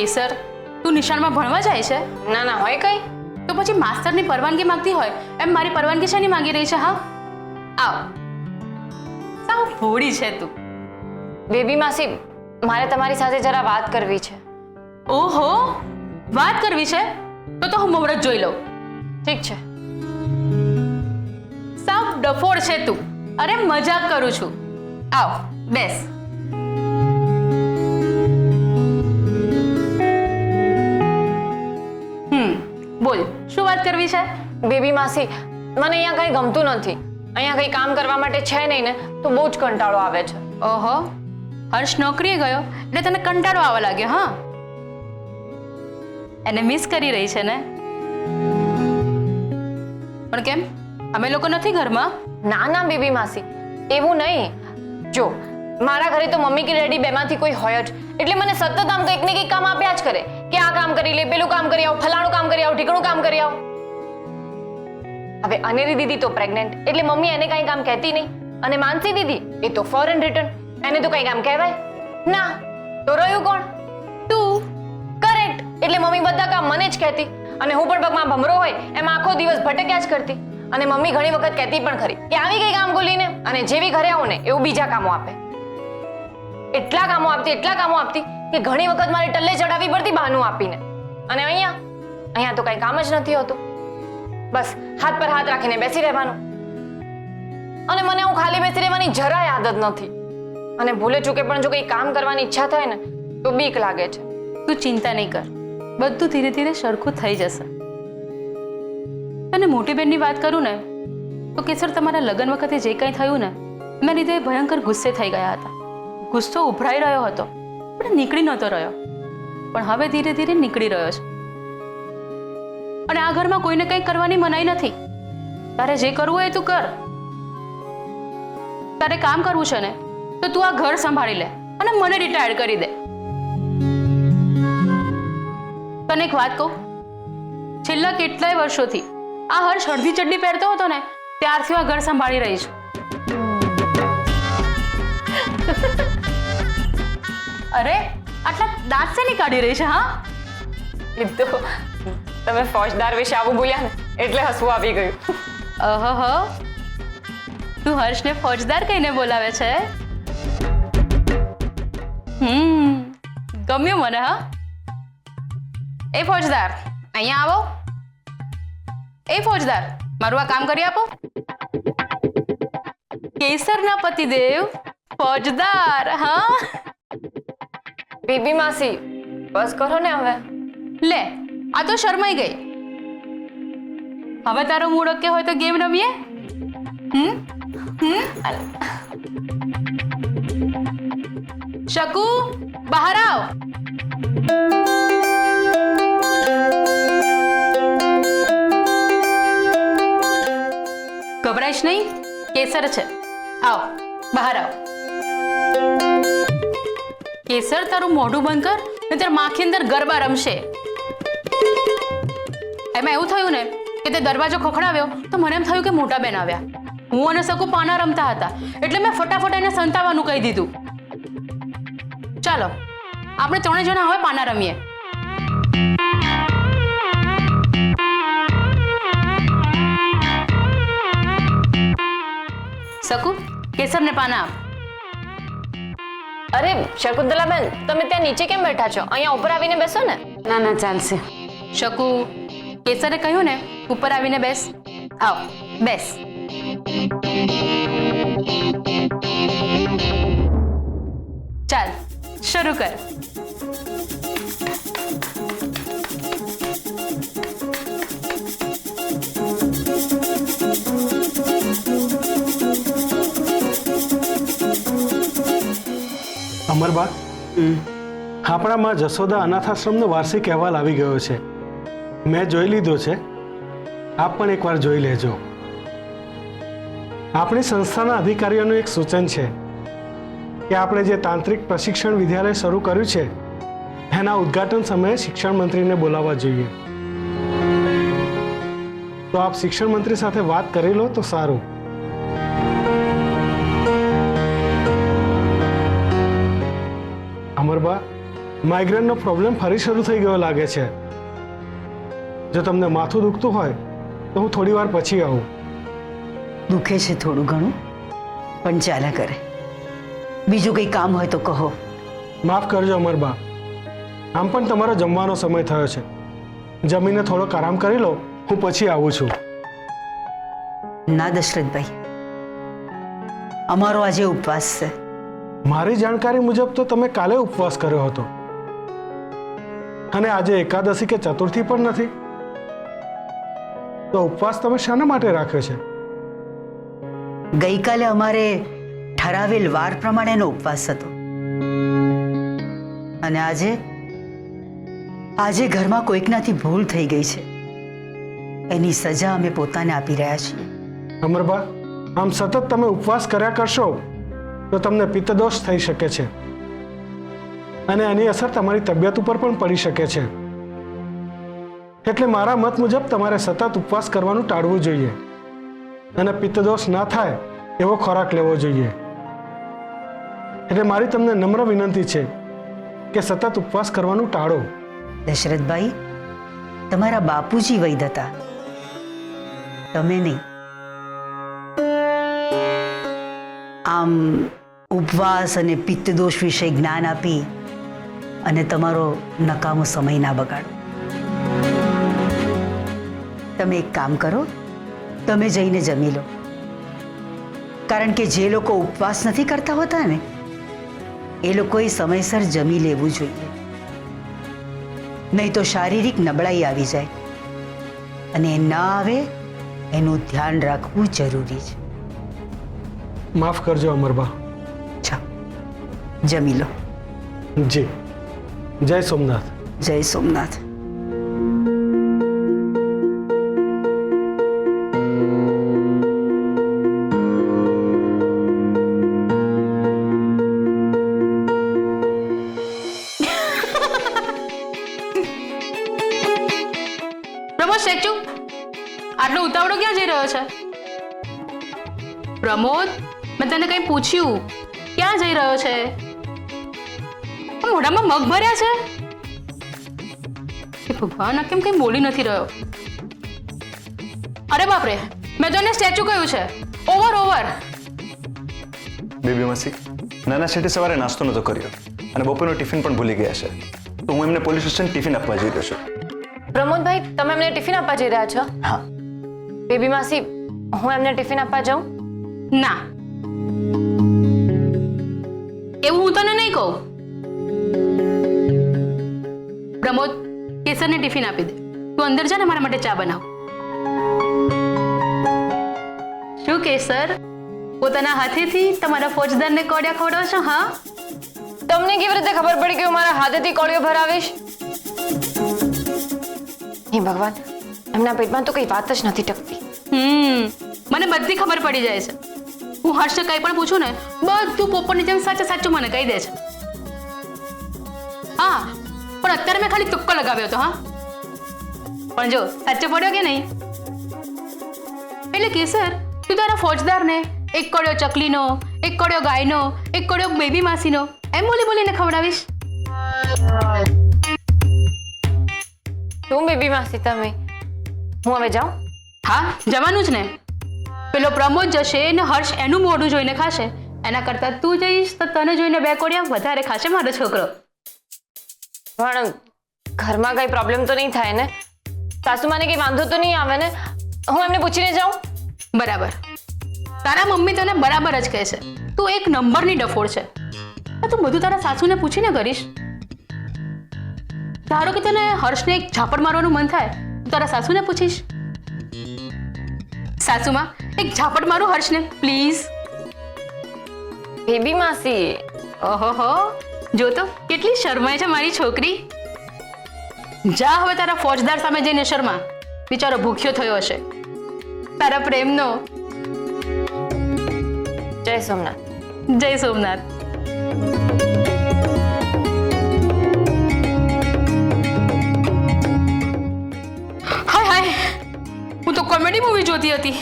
કેસર, તું નિશાળમાં ભણવા જાય છે? ના ના હોય કઈ. તો પછી માસ્તરની પરવાનગી માંગતી હોય એમ મારી પરવાનગી શાની માંગી રહી છે? હા, આવ. સાવ ભોળી છે તું. બેબી માસી, મારે તમારી સાથે જરા વાત કરવી છે. ઓહો, વાત કરવી છે? તો હું મુહૂર્ત જોઈ લઉં. ઠીક છે. સાવ ડફોડ છે તું. અરે મજાક કરું છું. આવ, બેસ. બોલ, શું વાત કરવી છે? બેબી માસી, મને અહીંયા કંઈ ગમતું નથી. અહીંયા કંઈ કામ કરવા માટે છે નહીં ને, તો બહુ જ કંટાળો આવે છે. ઓહો, હર્ષ નોકરીએ ગયો એટલે તને કંટાળો આવવા લાગ્યો? હા, એને મિસ કરી રહી છે ને? પણ કેમ, અમે લોકો નથી ઘરમાં? ના ના બેબી માસી, એવું નહીં. જો મારા ઘરે તો મમ્મી કે ડેડી બેમાંથી કોઈ હોય જ, એટલે મને સતત આમ કંઈક ને કંઈક કામ આપ્યા જ કરે કે આ કામ કરી લે, પેલું કામ કરી આવ, ફલાણું કામ કરી આવ, ઢીકણું કામ કરી આવ. હવે અનેરી દીદી તો પ્રેગ્નેન્ટ, એટલે મમ્મી એને કંઈ કામ કહેતી નહીં. અને માનસી દીદી એ તો ફોરેન રિટર્ન, એને તો કંઈ કામ કહેવાય ના. તો રહ્યું કોણ? તું. કરેક્ટ. એટલે મમ્મી બધા કામ મને જ કહેતી અને હું પણ પગમાં ભમરો હોય એમ આખો દિવસ ભટક્યા જ કરતી. અને મમ્મી ઘણી વખત કહેતી પણ ખરી કે આવી કઈ કામ ગોલીને, અને જેવી ઘરે આવું ને એવું બીજા કામો આપે. એટલા કામો આપતી કે ઘણી વખત મારે ટલ્લે ચડાવી પડતી બહાનું આપીને. અને અહીંયા તો કઈ કામ જ નથી હોતું. બસ હાથ પર હાથ રાખીને બેસી રહેવાનું. અને મને હું ખાલી બેસી રહેવાની જરાય આદત નથી. અને ભૂલે ચૂકે પણ જો કઈ કામ કરવાની ઈચ્છા થાય ને તો બીક લાગે છે. તું ચિંતા નહીં કર, બધું ધીરે ધીરે સરખું થઈ જશે. અને મોટી બેનની વાત કરું ને તો કેસર, તમારા લગ્ન વખતે જે કંઈ થયું ને એના લીધે ભયંકર ગુસ્સે થઈ ગયા હતા. ગુસ્સો ઉભરાઈ રહ્યો હતો પણ નીકળી નહોતો રહ્યો. પણ હવે ધીરે ધીરે નીકળી રહ્યો છે. અને આ ઘરમાં કોઈને કંઈ કરવાની મનાઈ નથી. તારે જે કરવું હોય તું કર. તારે કામ કરવું છે ને તો તું આ ઘર સંભાળી લે અને મને રિટાયર કરી દે. તને એક વાત કહું, છેલ્લા કેટલાય વર્ષોથી આ હર્ષ હળદી ચડ્ડી પહેરતો હતો ને ત્યારથી આ ઘર સંભાળી રહી છું. અરે, આટલા દાંત શેની કાઢી રહી છે? હા, એ તો તમે ફોજદાર વિશે આવું બોલ્યા ને એટલે હસવું આવી ગયું. ઓહો, તું હર્ષને ફોજદાર કહીને બોલાવે છે? ગમ્યું મને. હા, એ ફોજદાર, અહીંયા આવો. એ ફોજદાર, મારું આ કામ કરી આપો. કેસરના પતિદેવ ફોજદાર. હા, બેબી માસી, બસ કરો ને હવે. લે, આ તો શરમાઈ ગઈ. હવે તારો મૂડ ઓકે હોય તો ગેમ રમીએ? શકુ, બહાર આવ. ગભરાઈશ નહીં, કેસર છે. આવ, બહાર આવ. કેસર, તારું મોઢું બંધ કર નહીંતર માખી અંદર ગરબા રમશે. એમાં એવું થયું ને કે તે દરવાજો ખખડાવ્યો તો મને એમ થયું કે મોટા બેન આવ્યા. હું અને શકુ પાના રમતા હતા એટલે મેં ફટાફટ એને સંતાવાનું કહી દીધું. ચાલો, આપણે ત્રણે જણા હવે પાના રમીએ. શકુ, કેસરને પાના આપ. અરે શકુંતલાબેન, તમે ત્યાં નીચે કેમ બેઠા છો? અહીંયા ઉપર આવીને બેસો ને. ના ના, ચાલશે. શકુ, કેસરે કહ્યું ને ઉપર આવીને બેસ. આવ, બેસ. ચાલ, શરૂ કર. અમરબા, આપણા માં જશોદા અનાથાશ્રમનો વાર્ષિક અહેવાલ આવી ગયો છે. મેં જોઈ લીધો છે, આપ પણ એકવાર જોઈ લેજો. આપણી સંસ્થાના અધિકારીઓનું એક સૂચન છે કે આપણે જે તાંત્રિક પ્રશિક્ષણ વિદ્યાલય શરૂ કર્યું છે એના ઉદ્ઘાટન સમયે શિક્ષણ મંત્રીને બોલાવવા જોઈએ. તો આપ શિક્ષણ મંત્રી સાથે વાત કરી લો તો સારું. અમરબા, માઇગ્રેનનો પ્રોબ્લેમ ફરી શરૂ થઈ ગયો લાગે છે. જો તમને માથું દુખતું હોય તો હું થોડી વાર પછી આવું. દુખે છે થોડું ઘણું, પણ ચાલ્યા કરે. બીજું કંઈ કામ હોય તો કહો. માફ કરજો અમરબા, આમ પણ તમારો જમવાનો સમય થયો છે. જમીને થોડોક આરામ કરી લો, હું પછી આવું છું. ના દશરથભાઈ, અમારો આજે ઉપવાસ છે. મારી જાણકારી મુજબ તો તમે કાલે ઉપવાસ કર્યો હતો, અને આજે એકાદશી કે ચતુર્થી પણ નથી. તો ઉપવાસ તમે શાના માટે રાખ્યો છે? ગઈકાલે અમારે ઠરાવેલ વાર પ્રમાણેનો ઉપવાસ હતો, અને આજે ઘરમાં કોઈકનાથી ભૂલ થઈ ગઈ છે. એની સજા અમે પોતાને આપી રહ્યા છીએ. અમરબા, આમ સતત તમે ઉપવાસ કર્યા કરશો તો તમને પિત્તદોષ થઈ શકે છે, અને એની અસર તમારી તબિયત ઉપર પણ પડી શકે છે. એટલે મારા મત મુજબ તમારે સતત ઉપવાસ કરવાનું ટાળવું જોઈએ, અને પિત્તદોષ ના થાય એવો ખોરાક લેવો જોઈએ. એટલે મારી તમને નમ્ર વિનંતી છે કે સતત ઉપવાસ કરવાનું ટાળો. દશરથભાઈ, તમારા બાપુજી વૈદ હતા, તમે નહીં. આમ ઉપવાસ અને પિત્તદોષ વિશે જ્ઞાન આપી અને તમારો નકામો સમય ના બગાડો. તમે એક કામ કરો, તમે જઈને જમી લો. કારણ કે જે લોકો ઉપવાસ નથી કરતા હોતા ને, એ લોકોએ સમયસર જમી લેવું જોઈએ, નહીં તો શારીરિક નબળાઈ આવી જાય, અને એ ના આવે એનું ધ્યાન રાખવું જરૂરી છે. માફ કરજો અમરબા. અચ્છા, જમી લો. જી. જય સોમનાથ. જય સોમનાથ. પ્રમોદ સ્ટેચ્યુ, આટલો ઉતાવળો ક્યાં જઈ રહ્યો છે? પ્રમોદ, મેં તને કંઈ પૂછ્યું, ક્યાં જઈ રહ્યો છે? મોઢામાં મગ ભર્યા છે. એ ભગવાન, આ કેમ કંઈ બોલી નથી રહ્યો? અરે બાપરે, મેં તને સ્ટેચ્યુ કહ્યું છે. ઓવર. બેબી માસી, નાના શેઠે સવારે નાસ્તો નતો કર્યો અને બપોરનો ટિફિન પણ ભૂલી ગયા છે, તો હું એમને પોલીસ સ્ટેશન ટિફિન આપવા જઈ રહ્યો છું. પ્રમોદભાઈ, તમે એમને ટિફિન આપવા જઈ રહ્યા છો? હા. બેબી માસી, હું એમને ટિફિન આપવા જાઉં? ના, એવું હું તને નહીં કહું. પ્રમોદ, કેસરને ટિફિન આપી દે. તું અંદર જા ને મારા માટે ચા બનાવ. શું કેસર, પોતાના હાથેથી તમારા ફોજદારને કોડિયા ખવડાવો છો? હા, તમને કેવી રીતે ખબર પડી કે હું મારા હાથેથી કોળીઓ ભરાવીશ? હે ભગવાન, એમના પેટમાં તો કઈ વાત જ નથી ટકતી. મને બધી ખબર પડી જાય છે. હું હર્ષને કંઈ પણ પૂછું ને, બધું પોપટની જેમ સાચું મને કહી દે છે. હા, પણ અત્યારે મેં ખાલી તુક્કો લગાવ્યો હતો. હા, પણ જો સાચો પડ્યો કે નહીં. એટલે કેસર, તું તારા ફોજદારને એક કોળિયો ચકલીનો, એક કોળિયો ગાયનો, એક કોળિયો બેબી માસીનો એમ બોલીને ખવડાવીશ? શું બેબી માસી તમે? હું હવે જાઉં? હા, જવાનું જ ને. પેલો પ્રમોદ જશે ને હર્ષ એનું મોઢું જોઈને ખાશે, એના કરતા તું જઈશ તો તને જોઈને બે કોડિયા વધારે ખાશે મારો છોકરો. પણ ઘરમાં કઈ પ્રોબ્લેમ તો નહીં થાય ને? સાસુમાને કઈ વાંધો તો નહીં આવે ને? હું એમને પૂછીને જાઉં? બરાબર, તારા મમ્મી તને બરાબર જ કહે છે. તું એક નંબરની ડફોડ છે. તું બધું તારા સાસુને પૂછીને કરીશ. ધારો કે તને હર્ષને એક ઝાપડ મારવાનું મન થાય, તો તારા સાસુને પૂછીશ. સાસુમાં, એક ઝાપડ મારું હર્ષને પ્લીઝ. બેબી માસી, ઓહો, જો તો કેટલી શરમાય છે મારી છોકરી. જા હવે તારા ફોજદાર સામે જઈને શર્મા. બિચારો ભૂખ્યો થયો હશે તારા પ્રેમનો. જય સોમનાથ. જય સોમનાથ. હાય, હું તો કોમેડી મૂવી જોતી હતી.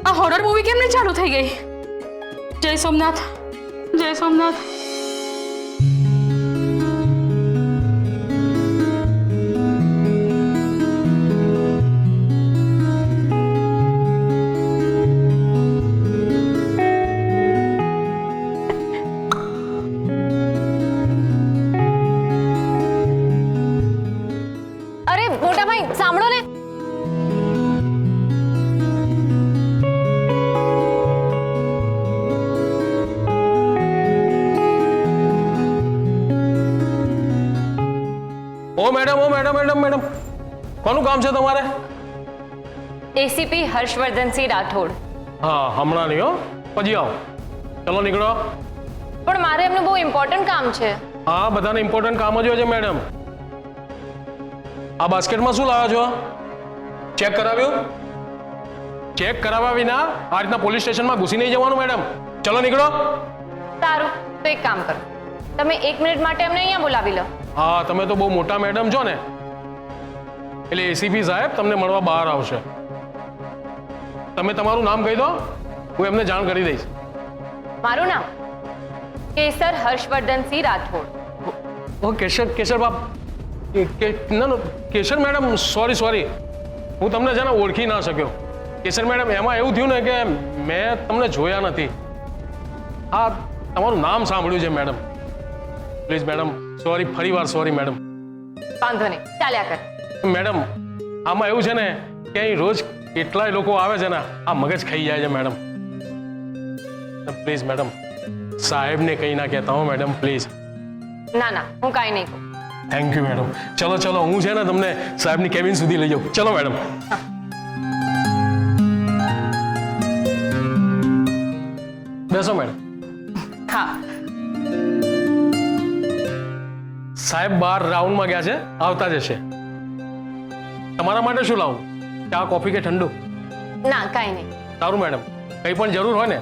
આ હોરર મૂવી કેમ નહીં ચાલુ થઈ ગઈ? જય સોમનાથ. જય સોમનાથ. ભાઈ સાંભળો ને. ઓ મેડમ મેડમ કોનું કામ છે તમારે? એસીપી હર્ષવર્ધનસિંહ રાઠોડ. હા હમણાં નહીં હો, પછી આવો. ચલો નીકળો. પણ મારે એમનું બહુ ઇમ્પોર્ટન્ટ કામ છે. હા બધાને ઇમ્પોર્ટન્ટ કામ જ હોય છે મેડમ. આ બાસ્કેટમાં શું લાવ્યા છો? ચેક કરાવ્યું? ચેક કરાવ્યા વિના આ રીતના પોલીસ સ્ટેશનમાં ઘૂસી નહીં જવાનું મેડમ. ચલો નીકળો. સારું, તો એક કામ કરો, તમે 1 મિનિટ માટે અમને અહીંયા બોલાવી લો. હા તમે તો બહુ મોટા મેડમ છો ને, એટલે એસીપી સાહેબ તમને મળવા બહાર આવશે. તમે તમારું નામ કહી દો, હું એમને જાણ કરી દઈશ. મારું નામ કેસર હર્ષવર્ધનસિંહ રાઠોડ. ઓ કેશર બાપ ના કેશર મેડમ, સોરી હું તમને છે ને ઓળખી ના શક્યો. કેશર મેડમ એમાં એવું થયું ને કે મેં તમને જોયા નથી. હા તમારું નામ સાંભળ્યું છે મેડમ. પ્લીઝ મેડમ સોરી, ફરીવાર સોરી મેડમ. વાંધો નહીં, ચાલ્યા કર. મેડમ આમાં એવું છે ને કે અહીં રોજ કેટલાય લોકો આવે છે ને, આ મગજ ખાઈ જાય છે મેડમ. પ્લીઝ મેડમ સાહેબને કંઈ ના કહેતા હો મેડમ, પ્લીઝ. ના હું કાંઈ નહીં કહું. Thank you madam. ચલો હું છે ને તમને સાહેબની કેબિન સુધી લઈ જાઉં. ચલો મેડમ. બેસો મેડમ. હા. સાહેબ બહાર રાઉન્ડમાં ગયા છે, આવતા જ હશે. તમારા માટે શું લાવું? ચા, કોફી કે ઠંડુ? ના કાંઈ નહીં. સારું મેડમ, કંઈ પણ જરૂર હોય ને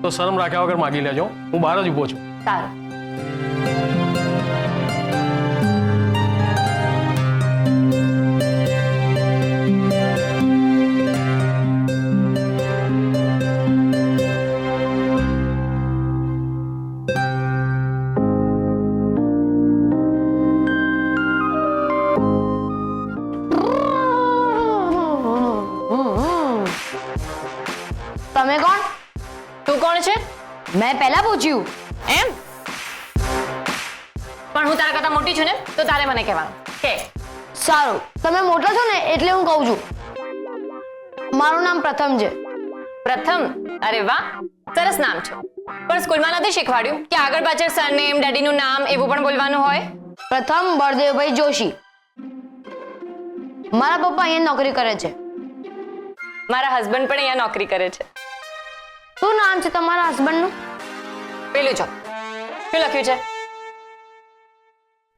તો શરમ રાખ્યા વગર માગી લેજો. હું બહાર જ ઊભો છું. સારું. તમે કોણ? તું કોણ છે? મેં પહેલા પૂછ્યું. એમ? પણ હું તારા કરતા મોટી છું ને, તો તારે મને કહેવાનું કે. સારું, તમે મોટા છો ને એટલે હું કહું છું. મારું નામ પ્રથમ છે. પ્રથમ? અરે વાહ, સરસ નામ છે. પણ સ્કૂલમાં નથી શીખવાડ્યું કે આગળ પાછળ સરનેમ, ડેડીનું નામ એવું પણ બોલવાનું હોય? પ્રથમ બળદેવભાઈ જોશી. મારા પપ્પા અહીંયા નોકરી કરે છે. મારા હસબન્ડ પણ અહીંયા નોકરી કરે છે. શું નામ છે તમારા હસબન્ડનું? પેલું જો, શું લખ્યું છે?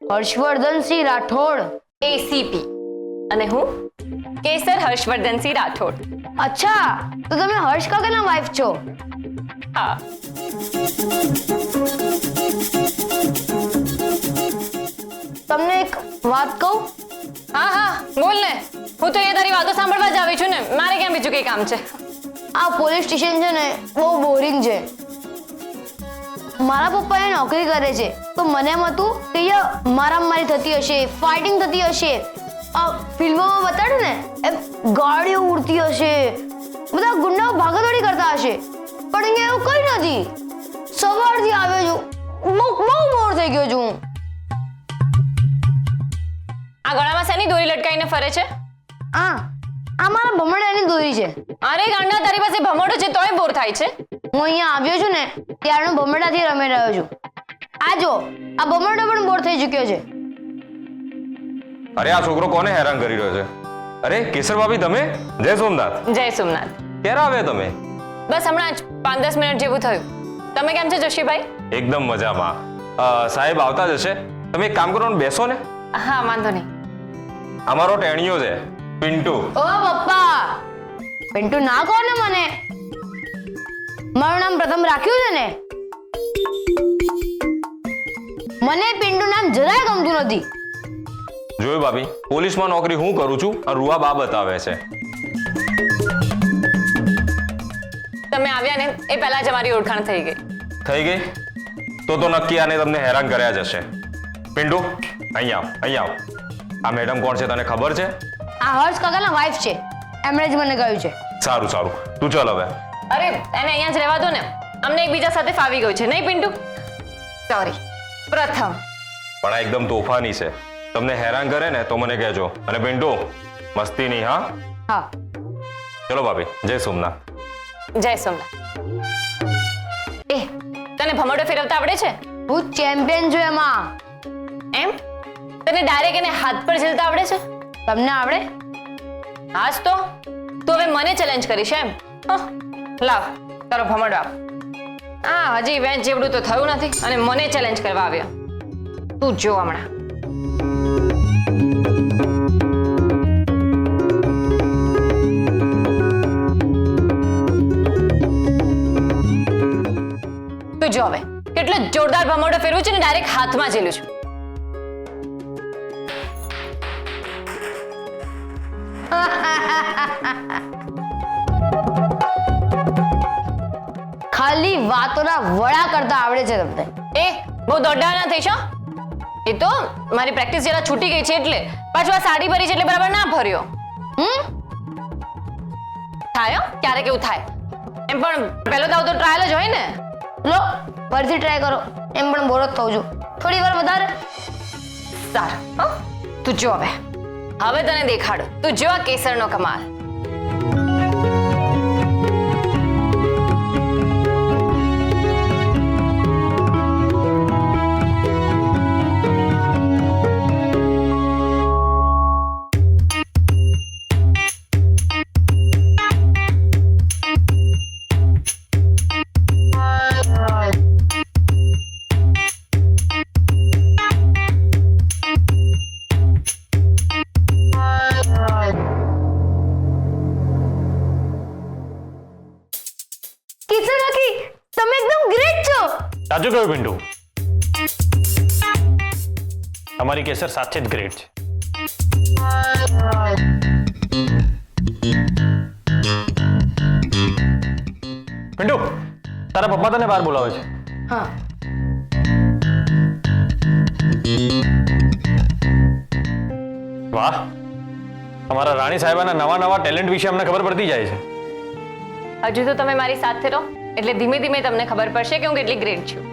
હર્ષવર્ધનસિંહ રાઠોડ. એસીપી. અને હું કેસર હર્ષવર્ધનસિંહ રાઠોડ. અચ્છા, તો તમે હર્ષ કાકાના વાઇફ છો. હા. તમને એક વાત કહું? હા બોલ ને. હું તો એ તારી વાતો સાંભળવા જ આવી છું ને, મારે ક્યાં બીજું કઈ કામ છે? આ પોલીસ સ્ટેશન છે ને બહુ બોરિંગ છે. મારા પપ્પા એ નોકરી કરે છે તો મને એમ હતું કે અહીંયા મારામારી થતી હશે, ફાઇટિંગ થતી હશે. આ ફિલ્મોમાં બતાડે ને એમ ગાડીઓ ઉડતી હશે, બધા ગુંડાઓ ભાગાદોડી કરતા હશે. પણ અહીંયા એવું કંઈ નથી. સવારથી આવ્યો છું, બહુ બોર થઈ ગયો છું. આ ગળામાં શેની દોરી લટકાઈને ફરે છે? આ મારા ભમરડાની દોરી છે. અરે ગાંડા, તારી પાસે ભમરડો છે તોય બોર થાય છે? હું અહીંયા આવ્યો છું ને ત્યારનો ભમરડાથી રમી રહ્યો છું. આ જો, આ ભમરડો પણ બોર થઈ ચૂક્યો છે. અરે આ છોકરો કોને હેરાન કરી રહ્યો છે? અરે કેસર ભાભી તમે? જય સોમનાથ. જય સોમનાથ. ક્યારે આવ્યા તમે? બસ હમણાં જ 5-10 મિનિટ જેવું થયું. તમે કેમ છો જોશીભાઈ? એકદમ મજામાં. સાહેબ આવતા જ હશે, તમે એક કામ કરો ને, બેસો ને. હા વાંધો નહીં. અમારો ટેણીયો છે પિન્ટુ. ઓ પપ્પા, પિન્ટુ ના કહો ને મને. મારું નામ પ્રથમ રાખ્યું છે ને. મને પિન્ટુ નામ જરાય ગમતું નથી. જોયું ભાભી, પોલીસમાં નોકરી હું કરું છું અને રૂવા બા બતાવે છે. તમે આવ્યા ને એ પહેલા જ અમારી ઓળખાણ થઈ ગઈ. થઈ ગઈ? તો નક્કી આને તમને હેરાન કર્યા જ હશે. પિન્ટુ અહીંયા આવ. આ મેડમ કોણ છે તને ખબર છે? આ હર્ષ કાકાના વાઇફ છે, એમણે જ મને કહ્યું છે. સારું તું ચાલ હવે. અરે એને અહીંયા જ રહેવા દો ને, અમને એકબીજા સાથે ફાવી ગયું છે નહીં પિન્ટુ? સોરી પ્રથમ. પણ આ એકદમ તોફાની છે, તમને હેરાન કરે ને તો મને કહેજો. અને પિન્ટુ, મસ્તી નહીં, હા? હા. ચલો ભાભી, જય સોમનાથ. જય સોમનાથ. એ તને ભમરડો ફેરવતા આવડે છે? હું ચેમ્પિયન છું એમાં. એમ? તને ડાયરેક્ટ એને હાથ પર ઝીલતા આવડે છે? તમને આવડે? હાજ તો તું હવે મને ચેલેન્જ કરીશ એમ? લાવ તારો ભમરડો આપ. હા, હજી વેચ જેવડું તો થયું નથી અને મને ચેલેન્જ કરવા આવ્યો. તું જો હમણાં. તું જો હવે કેટલો જોરદાર ભમરડો ફેરવું છે ને ડાયરેક્ટ હાથમાં ઝીલું છું. ખાલી વાતોના વડા કરતા આવડે છે તમને. એ બહુ દોડ્ડા ના થઈશ હો. એ તો મારી પ્રેક્ટિસ જરા છૂટી ગઈ છે એટલે. પાછું આ સાડી ભરી છે એટલે બરાબર ના ભર્યો. થાય હો, ક્યારેક એવું થાય. એમ પણ પહેલો દાવ તો ટ્રાયલ જ હોય ને. લો ફરીથી ટ્રાય કરો. એમ પણ બોર જ થઉં છું. થોડી વાર વધારે. સારું હો, તું જો હવે. હવે તને દેખાડો. તું જો આ કેસરનો કમાલ. કિશન કાકી તમે એકદમ ગ્રેટ છો. સાચું કહ્યું પિન્ટુ. તમારી કેસર સાચે જ ગ્રેટ છે. પિન્ટુ, તારા પપ્પા તને બહાર બોલાવે છે. હા. વાહ, અમારા રાણી સાહેબાના નવા નવા ટેલેન્ટ વિશે અમને ખબર પડતી જાય છે. હજુ તો તમે મારી સાથે રહો એટલે ધીમે ધીમે તમને ખબર પડશે કે હું કેટલી ગ્રેટ છું.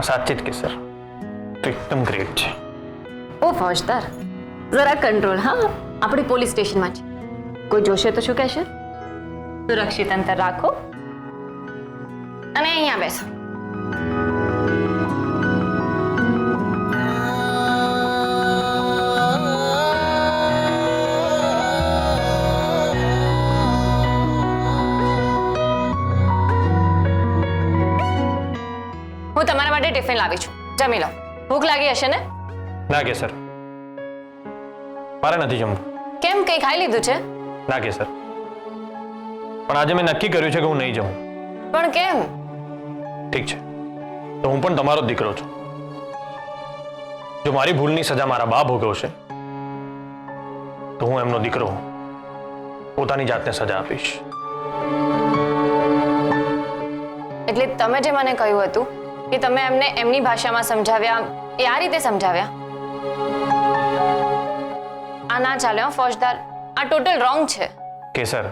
સાચી જ કેસર, તો એકદમ ગ્રેટ છે. ઓ ફોજદાર, જરા કંટ્રોલ. હા, આપણી પોલીસ સ્ટેશનમાં છે. કોઈ જોશે તો શું કહેશે? સુરક્ષિત અંતર રાખો અને અહીંયા બેસો. હું તમારા માટે ટિફિન લાવી છું, જમી લો. ભૂખ લાગી હશે ને? ના કેસર, મારે નથી જમવું. કેમ, કંઈ ખાઈ લીધું છે? ના કેસર, પણ આજે મેં નક્કી કર્યું છે કે હું નહીં જમું. પણ કેમ? ઠીક છે, તો હું પણ તમારો જ દીકરો છું. જો મારી ભૂલની સજા મારા બા ભોગવશે તો હું એમનો દીકરો પોતાની જાતને સજા આપીશ. એટલે તમે જે મને કહ્યું હતું કે તમે એમને એમની ભાષામાં સમજાવ્યા, એ આ રીતે સમજાવ્યા? આ ના ચાલે હો ફોજદાર, આ ટોટલ રોંગ છે. કેસર,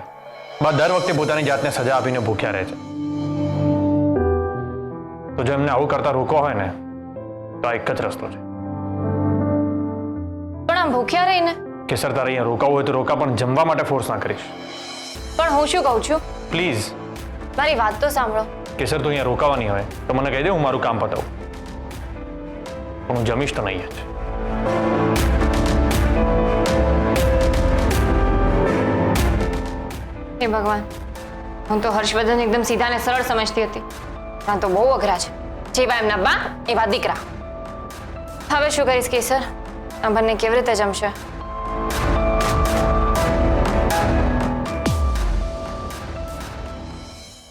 બા દર વખતે પોતાની જાતને સજા આપીને ભૂખ્યા રહે છે. તો જો એમને આવું કરતા રોકવા હોય ને તો આ એક જ રસ્તો છે. પણ આમ ભૂખ્યા રહીને? કેસર, તારે અહીંયા રોકાવું હોય તો રોકા, પણ જમવા માટે ફોર્સ ના કરીશ. પણ હું શું કહું છું, પ્લીઝ. મારી વાત તો સાંભળો. કેસર, તું અહીંયા રોકાવાની હોય તો મને કહી દે, હું મારું કામ પતાવું. પણ હું જમીશ તો નહીં જ. હે ભગવાન, હું તો હર્ષવર્ધન એકદમ સીધા અને સરળ સમજતી હતી. ત્યાં તો બહુ અઘરા છે. જેવા એમના બા એવા દીકરા. હવે શું કરીશ કેસર? આ બંને કેવી રીતે જમશે?